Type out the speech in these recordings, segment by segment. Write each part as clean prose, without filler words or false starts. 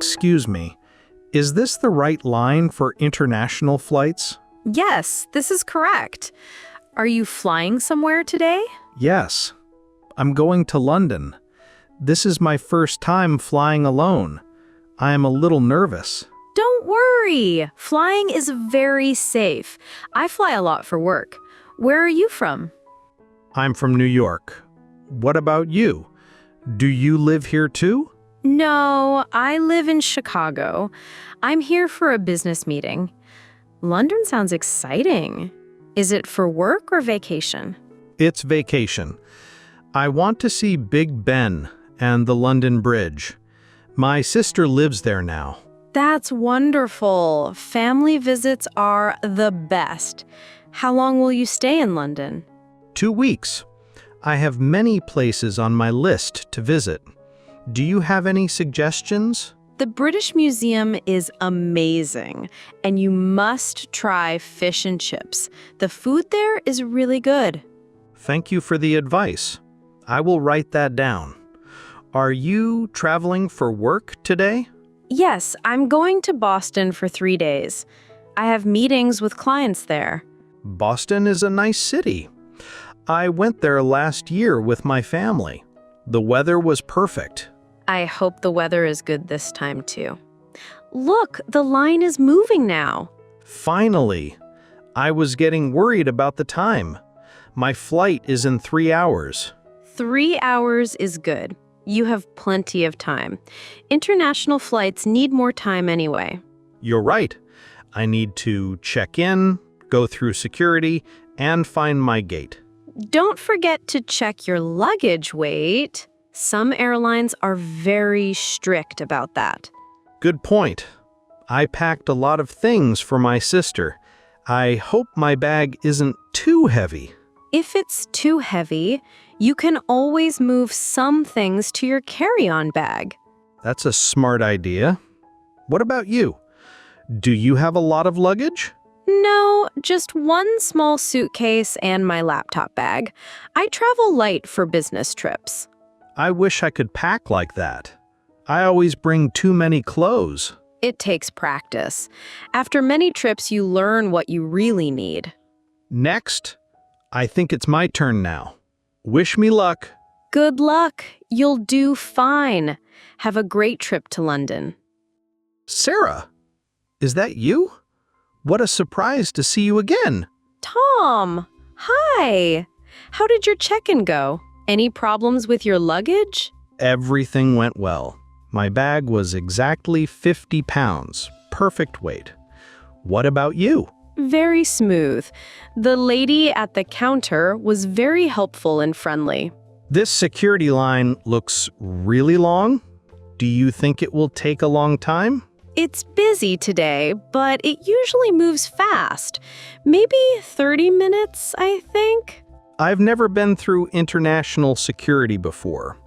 Excuse me, is this the right line for international flights? Yes, this is correct. Are you flying somewhere today? Yes, I'm going to London. This is my first time flying alone. I am a little nervous. Don't worry. Flying is very safe. I fly a lot for work. Where are you from? I'm from New York. What about you? Do you live here too? No, I live in Chicago. I'm here for a business meeting. London sounds exciting. Is it for work or vacation? It's vacation. I want to see Big Ben and the London Bridge. My sister lives there now. That's wonderful. Family visits are the best. How long will you stay in London? 2 weeks. I have many places on my list to visit. Do you have any suggestions? The British Museum is amazing, and you must try fish and chips. The food there is really good. Thank you for the advice. I will write that down. Are you traveling for work today? Yes, I'm going to Boston for 3 days. I have meetings with clients there. Boston is a nice city. I went there last year with my family. The weather was perfect. I hope the weather is good this time too. Look, the line is moving now. Finally! I was getting worried about the time. My flight is in 3 hours. 3 hours is good. You have plenty of time. International flights need more time anyway. You're right. I need to check in, go through security, and find my gate. Don't forget to check your luggage weight. Some airlines are very strict about that. Good point. I packed a lot of things for my sister. I hope my bag isn't too heavy. If it's too heavy, you can always move some things to your carry-on bag. That's a smart idea. What about you? Do you have a lot of luggage? No, just one small suitcase and my laptop bag. I travel light for business trips. I wish I could pack like that. I always bring too many clothes. It takes practice. After many trips, you learn what you really need. Next, I think it's my turn now. Wish me luck. Good luck. You'll do fine. Have a great trip to London. Sarah, is that you? What a surprise to see you again. Tom, hi. How did your check-in go? Any problems with your luggage? Everything went well. My bag was exactly 50 pounds, perfect weight. What about you? Very smooth. The lady at the counter was very helpful and friendly. This security line looks really long. Do you think it will take a long time? It's busy today, but it usually moves fast. Maybe 30 minutes, I think. I've never been through international security before.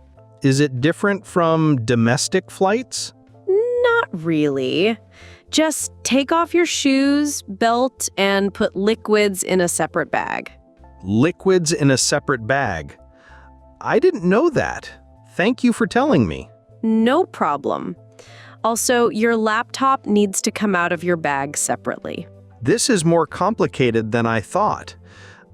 Is it different from domestic flights? Not really. Just take off your shoes, belt, and put liquids in a separate bag. Liquids in a separate bag. I didn't know that. Thank you for telling me. No problem. Also, your laptop needs to come out of your bag separately. This is more complicated than I thought.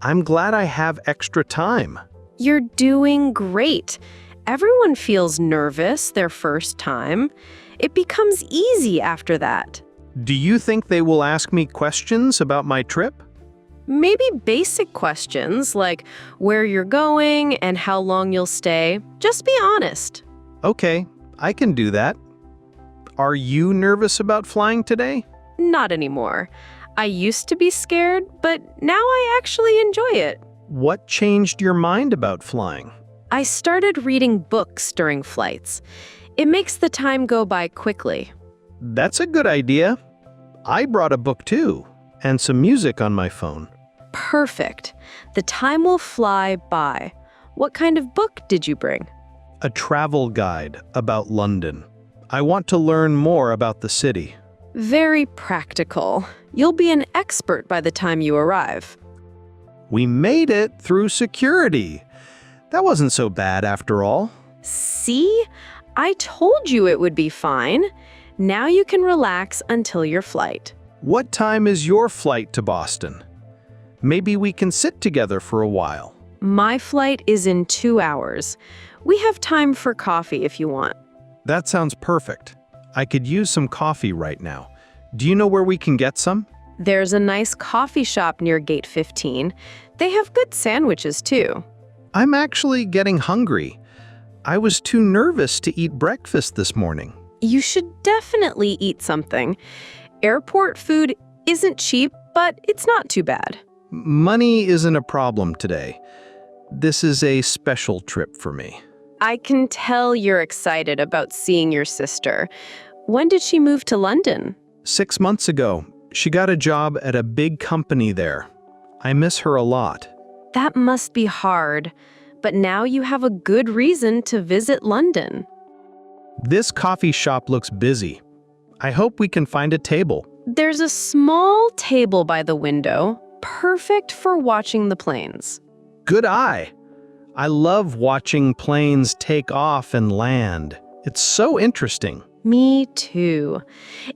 I'm glad I have extra time. You're doing great. Everyone feels nervous their first time. It becomes easy after that. Do you think they will ask me questions about my trip? Maybe basic questions like where you're going and how long you'll stay. Just be honest. Okay, I can do that. Are you nervous about flying today? Not anymore. I used to be scared, but now I actually enjoy it. What changed your mind about flying? I started reading books during flights. It makes the time go by quickly. That's a good idea. I brought a book too, and some music on my phone. Perfect. The time will fly by. What kind of book did you bring? A travel guide about London. I want to learn more about the city. Very practical. You'll be an expert by the time you arrive. We made it through security. That wasn't so bad after all. See? I told you it would be fine. Now you can relax until your flight. What time is your flight to Boston? Maybe we can sit together for a while. My flight is in 2 hours. We have time for coffee if you want. That sounds perfect. I could use some coffee right now. Do you know where we can get some? There's a nice coffee shop near Gate 15. They have good sandwiches too. I'm actually getting hungry. I was too nervous to eat breakfast this morning. You should definitely eat something. Airport food isn't cheap, but it's not too bad. Money isn't a problem today. This is a special trip for me. I can tell you're excited about seeing your sister. When did she move to London? 6 months ago, she got a job at a big company there. I miss her a lot. That must be hard, but now you have a good reason to visit London. This coffee shop looks busy. I hope we can find a table. There's a small table by the window, perfect for watching the planes. Good eye. I love watching planes take off and land. It's so interesting. Me too.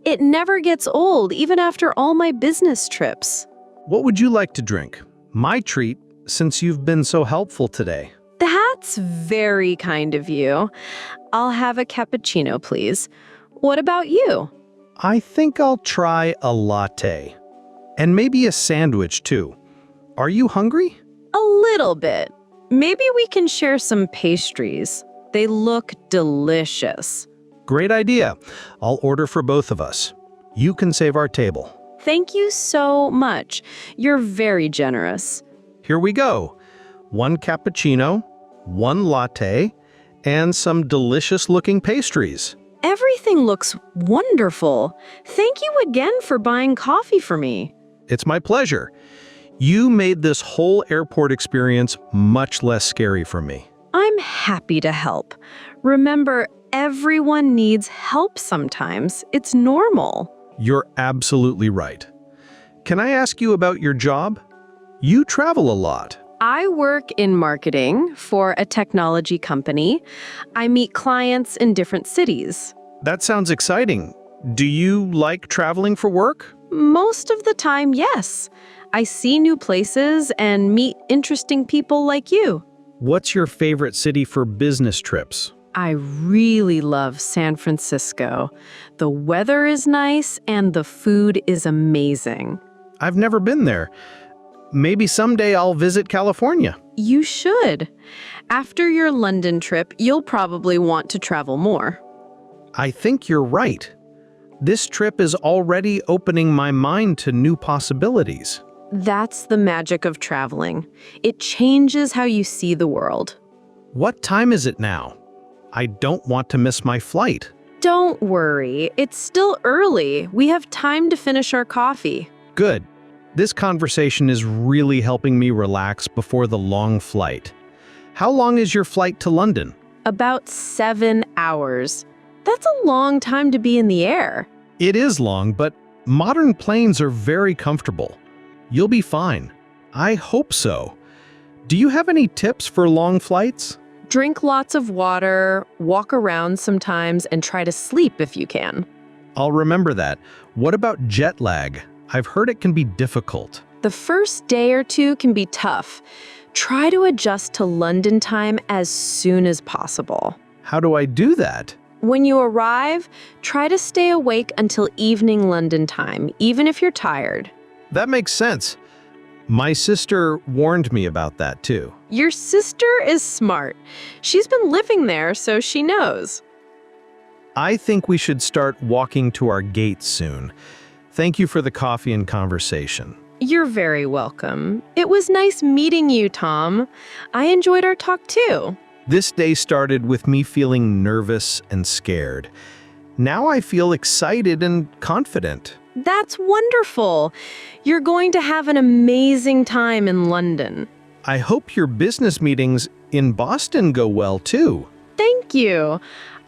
It never gets old, even after all my business trips. What would you like to drink? My treat, since you've been so helpful today. That's very kind of you. I'll have a cappuccino, please. What about you? I think I'll try a latte. And maybe a sandwich, too. Are you hungry? A little bit. Maybe we can share some pastries. They look delicious. Great idea. I'll order for both of us. You can save our table. Thank you so much. You're very generous. Here we go. 1 cappuccino, 1 latte, and some delicious-looking pastries. Everything looks wonderful. Thank you again for buying coffee for me. It's my pleasure. You made this whole airport experience much less scary for me. I'm happy to help. Remember, everyone needs help sometimes. It's normal. You're absolutely right. Can I ask you about your job? You travel a lot. I work in marketing for a technology company. I meet clients in different cities. That sounds exciting. Do you like traveling for work? Most of the time, yes. I see new places and meet interesting people like you. What's your favorite city for business trips? I really love San Francisco. The weather is nice and the food is amazing. I've never been there. Maybe someday I'll visit California. You should. After your London trip, you'll probably want to travel more. I think you're right. This trip is already opening my mind to new possibilities. That's the magic of traveling. It changes how you see the world. What time is it now? I don't want to miss my flight. Don't worry, it's still early. We have time to finish our coffee. Good. This conversation is really helping me relax before the long flight. How long is your flight to London? About 7 hours. That's a long time to be in the air. It is long, but modern planes are very comfortable. You'll be fine. I hope so. Do you have any tips for long flights? Drink lots of water, walk around sometimes, and try to sleep if you can. I'll remember that. What about jet lag? I've heard it can be difficult. The first day or two can be tough. Try to adjust to London time as soon as possible. How do I do that? When you arrive, try to stay awake until evening London time, even if you're tired. That makes sense. My sister warned me about that too. Your sister is smart. She's been living there, so she knows. I think we should start walking to our gate soon. Thank you for the coffee and conversation. You're very welcome. It was nice meeting you, Tom. I enjoyed our talk too. This day started with me feeling nervous and scared. Now I feel excited and confident. That's wonderful. You're going to have an amazing time in London. I hope your business meetings in Boston go well too. Thank you.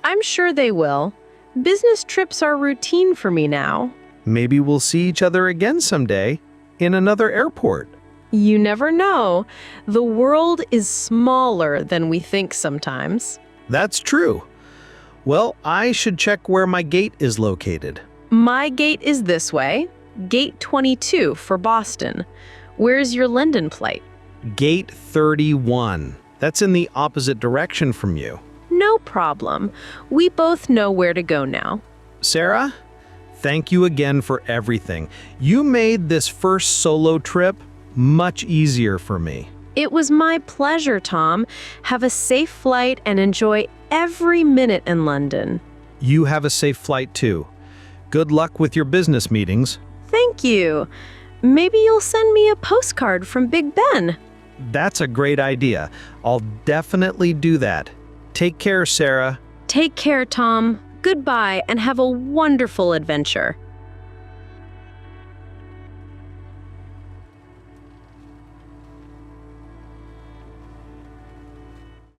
I'm sure they will. Business trips are routine for me now. Maybe we'll see each other again someday in another airport. You never know. The world is smaller than we think sometimes. That's true. Well, I should check where my gate is located. My gate is this way. Gate 22 for Boston. Where's your London flight? Gate 31. That's in the opposite direction from you. No problem. We both know where to go now. Sarah, thank you again for everything. You made this first solo trip much easier for me. It was my pleasure, Tom. Have a safe flight and enjoy every minute in London. You have a safe flight too. Good luck with your business meetings. Thank you. Maybe you'll send me a postcard from Big Ben. That's a great idea. I'll definitely do that. Take care, Sarah. Take care, Tom. Goodbye and have a wonderful adventure.